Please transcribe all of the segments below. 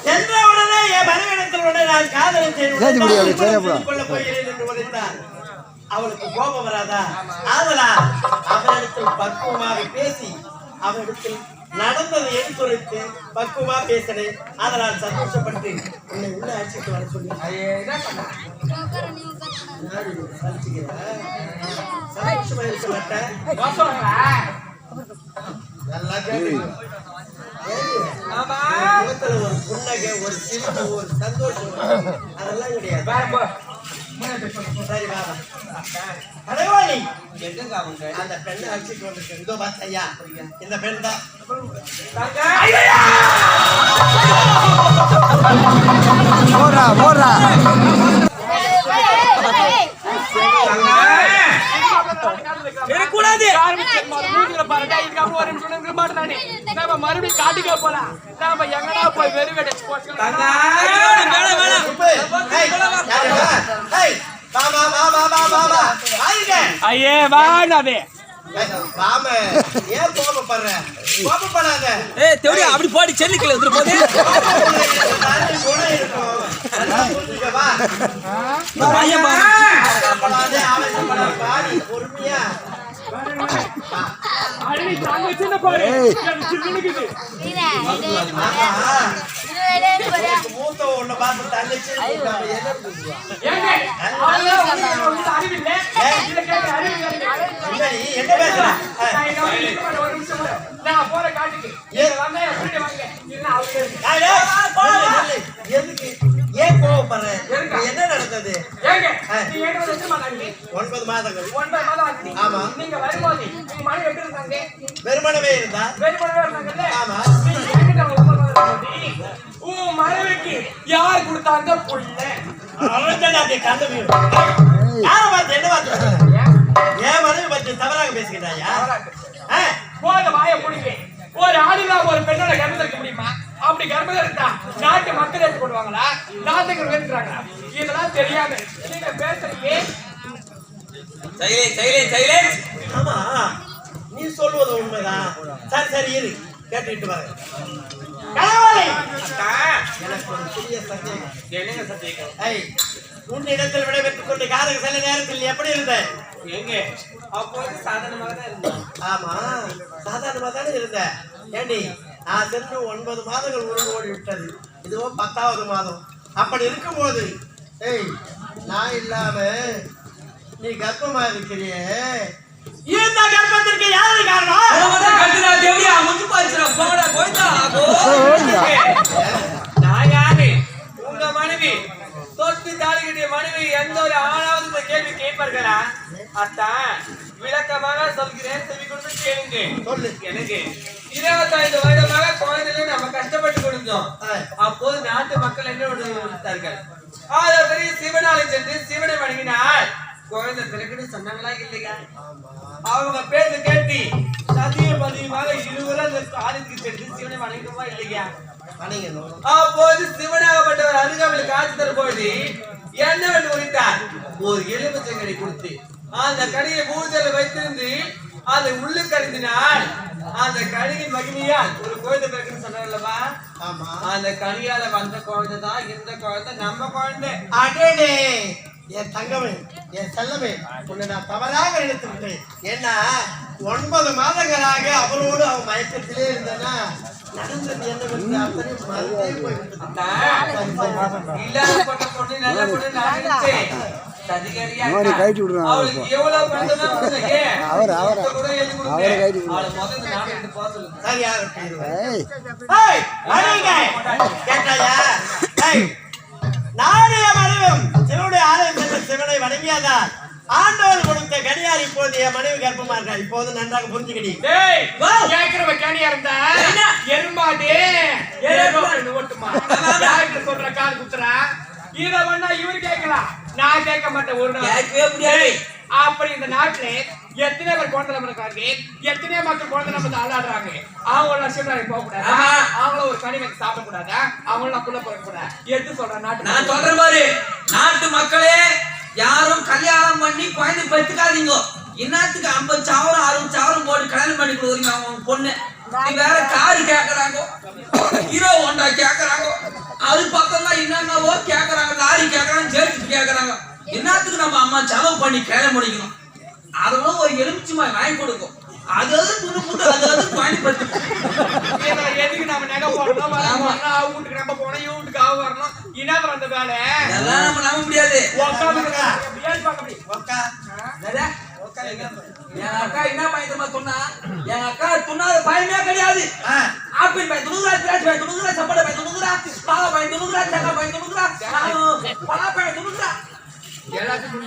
சென்றவுடனே என் மனைவிடத்திலுடனே நான் காதலை அவளுக்கு கோபம் வராதா? ஆதலா அவனிடத்தில் பக்குவமாக பேசி அவனிடத்தில் நடந்ததை எடுத்துரைத்து பக்குவமா பேசினேன். அதனால் சந்தோஷப்பட்டு உன்னை உள்ள ஆட்சிக்கு வர சொல்லி சந்தோஷமா இருக்க மாட்டேன். நல்லா முகத்துல ஒரு புன்னகை, ஒரு சிரிப்பு, ஒரு சந்தோஷம் அதெல்லாம் கிடையாது. சரி பாபா கடவுளி அந்த பெண்ணை அழைச்சிட்டு வந்திருக்கேன். இதோ பார்த்தையா இந்த பெண் தான். மறுபடியும் காட்டுக்க போலாம். எங்கடா போய் வெறும் ஐயே வாடாதே ஏன் கோபப்படுற? கோபப்படாத. அப்படி போடி செல்லிக்கல வந்துட்டு போதே பொறுமையா மூத்த ஒண்ணு பார்த்து தங்கச்சி என்ன பேசுற? எதுக்கு ஏன் கோவப்படுற? என்ன நடந்தது? 9 மாதங்கள். ஆமா வெறுமனவே இருந்தா. ஆமா மனைவிக்கு யார் கொடுத்தாங்க புள்ள? யார பார்த்து என்ன பார்த்து ஏன் மனைவி பற்றி தவறாக பேசுகிறாயா? போத வாய முடிங்க. ஒரு ஆளுநா ஒரு பெண்ணோட கர்ப்பம் இருக்க முடியுமா? அப்படி கர்ப்பம் இருந்தா நாட்டு மக்கள் ஏற்று போடுவாங்களா? நாட்டுக்கு வேண்டுறாங்களா? இதெல்லாம் தெரியாம நீங்க பேசுறீங்க. ஆமா நீ சொல்வது உண்மைதான். சரி சரி இரு கேட்டுட்டு வர. எனக்கு ஒரு சிறிய சந்தேகம். என்னங்க சந்தேகம்? உன்னிடத்தில் விடைபெற்றுக் கொண்டு காதல் சில நேரத்தில் எப்படி இருந்த? எங்க அப்போது சாதாரணமாக தான் இருந்தேன். ஆமா சாதாரணமாக தானே இருந்த. ஏண்டி நான் சென்று 9 மாதங்கள் ஓடி விட்டது. இதுவோ 10வது மாதம். அப்படி இருக்கும்போது நான் இல்லாம நீ கர்ப்பமா இருக்கிறியே, இந்த கர்ப்பத்திற்கு யாரு காரணம்? நான் யாரு? உங்க மனைவி. தொட்டு தாளிக்கிட்ட மனைவி எந்த ஒரு ஆளாவது கேள்வி கேட்பார்களா? அத்தான் விளக்கமாக சொல்கிறேன், செவி கொடுத்து கேளுங்க. எனக்கு 25 வருடமாக குழந்தைகளை நம்ம கஷ்டப்பட்டு கொடுத்தோம். அப்போது நாட்டு மக்கள் என்ன கொடுத்தார்கள்? அதற்கு சிவனாலை சென்று சிவனை வணங்கினால் குழந்தை பிறகுன்னு சொன்னாங்களா இல்லையா? அவங்க பேச்சு கேட்டி சதிய பதியமாக இருவரும் ஆதிக்கு சென்று சிவனை வணங்குமா இல்லையா? அப்போது சிவனாகப்பட்டவர் அருகாமையில் காட்சி தரும்போது என்னவென்று உரைத்தார்? ஒரு எலுமிச்சங்கடை கொடுத்து அந்த கடையை பூஜையில வைத்திருந்து அதை உள்ளு கருதினால் அந்த கனியின் மகிமையால் ஒரு குழந்தை பிறகுன்னு சொன்னார்லவா? அந்த கனியால வந்த குழந்தை தான் இந்த குழந்தை, நம்ம குழந்தை. அடே என் தங்கமே, என் செல்லமே, உன்னை நான் தவறாக நினைத்து விட்டேன். ஏன்னா 9 மாதங்களாக அவளோடு அவன் மயக்கத்திலே இருந்தனா நடந்தது என்னவென்று அத்தனை மறந்தே போய்விட்டது. சிவனுடைய ஆலயம் சென்ற சிவனை வணங்கியதால் ஆண்டவர் கொடுத்த கனியார் இப்போது என் மனைவி கர்ப்பமா இருக்கா. இப்போது நன்றாக புரிஞ்சுக்கிடி. கனியா இருந்தா எருமாடு ஓட்டுமா சொல்ற இத பண்ணா இவரு கேட்கலாம், நான் கேட்க மாட்டேன் ஒரு நாள். கேட்கவே முடியாது. அப்படி இந்த நாட்டுல எத்தனை பேர் குழந்தை நம்ம இருக்காங்க, எத்தனை மக்கள் குழந்தை நம்ம ஆளாடுறாங்க. அவங்க லட்சம் போக கூடாது, அவங்கள ஒரு கனிமை சாப்பிட கூடாதா, அவங்கள புள்ள போக கூடாது. எடுத்து சொல்றேன் நாட்டு நான் சொல்றேன் பாரு, நாட்டு மக்களே யாரும் கல்யாணம் பண்ணி குழந்தை பெற்றுக்காதீங்க. இன்னத்துக்கு 50,000 60,000 போட்டு கல்யாணம் பண்ணி கொடுக்குறீங்க அவங்க பொண்ணு. நீ வேற காரு கேக்குறாங்க, ஹீரோ ஹோண்டா கேக்குறாங்க, அது பக்கம் தான் என்னென்னவோ கேக்குறாங்க, லாரி கேக்குறாங்க, ஜேசிபி கேக்குறாங்க. என்னத்துக்கு நம்ம அம்மா செலவு பண்ணி கல்யாணம் பண்ணிக்கணும்? அதோட ஒரு எலுமிச்சமாய் வாங்கி கொடுக்கும், அது துணி போட்டு அது குழந்தை பெற்று எதுக்கு நம்ம நகை போடணும், வீட்டுக்கு நம்ம போனோம், வீட்டுக்கு ஆக வரணும். என்ன அந்த வேலை அதெல்லாம் நம்ம நம்ப முடியாது. என் அக்கா என்ன பயந்தமா சொன்னா, என் அக்கா துண்ணாத பயமே கிடையாது. ஆப்பிள் பையன் துணுகுறா, திராட்சை பையன் துணுகுறா, சப்போட்டா பையன் துணுகுறா, பாவ பையன் துணுகுறா, சக்கா பையன் துணுகுறா, பலா பையன் துணுகுறா. எல்லாத்துக்கும்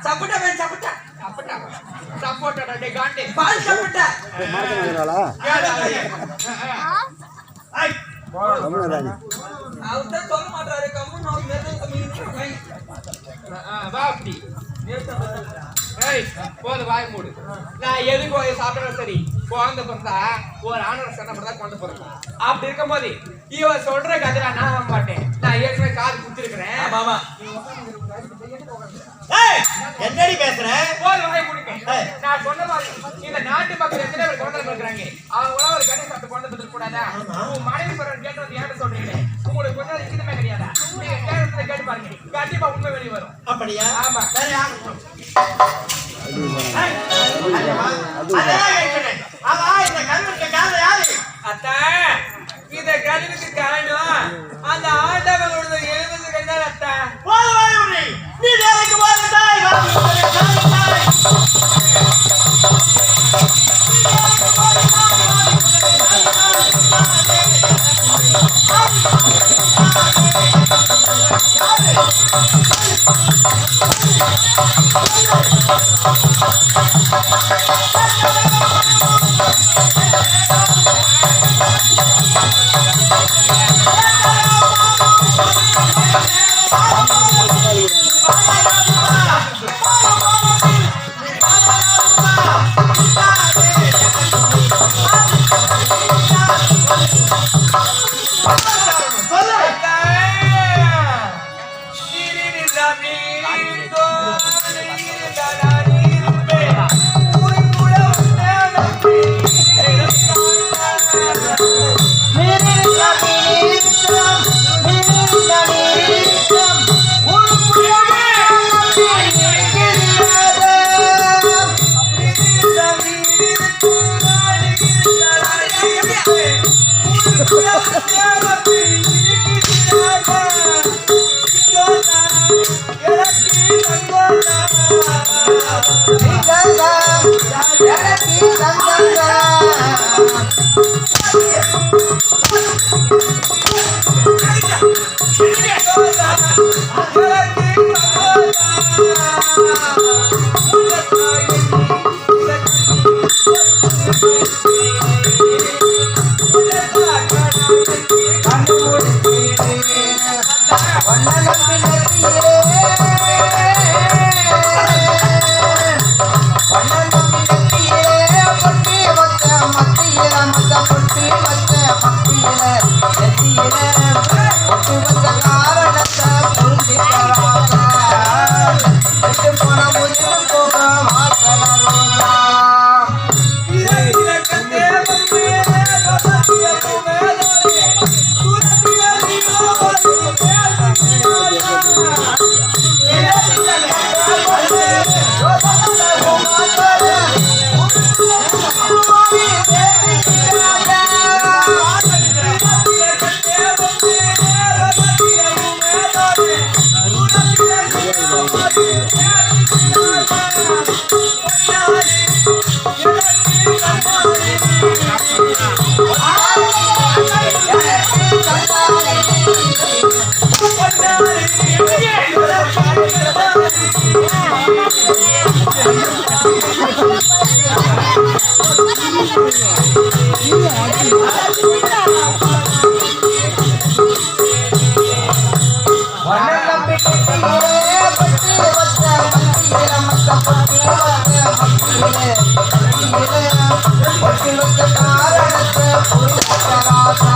சப்போட்டா பையன் சப்போட்டா சப்போட்டா காண்டே பால் சப்போட்டா. அவர்தான் சொல்ல மாட்டாரு, கம்முன்னு அவங்க வா அப்படி போது வாய் மூடு. நான் எதுக்கு சாப்பிடறேன் சரி, குழந்தை பிறந்தா ஒரு ஆணர் சண்டை கொண்டு போறேன். அப்படி இருக்கும் போது இவன் சொல்ற கதையில நான் நம்ப மாட்டேன். நான் ஏற்கனவே காது குடுத்திருக்கிறேன். என்னடி பேசுற? போது வாய் மூடுங்க. நான் சொன்ன மாதிரி இந்த நாட்டு மக்கள் எத்தனை பேர் குழந்தை பிறக்கிறாங்க, அவங்க ஒரு கதை சாப்பிட்டு குழந்தை பிறக்க கூடாதா? உங்க மனைவி பிறகு கேட்டு வந்து ஏன் சொல்றீங்க? உங்களுக்கு கொஞ்சம் இருக்குதுமே கிடையாதா? நீங்க கேட்டு கேட்டு பாருங்க, கண்டிப்பா உண்மை வெளியே வரும். அப்படியா? ஆமா. வேற யாரும் இந்த கல்விக்கு காரணம் யாரு? அத்தா, இந்த கல்விக்கு காரணம் அந்த ஆண்டவனோட 70 கண்டார் அத்தா. நீ வேலைக்கு போறதாய் காரணத்தை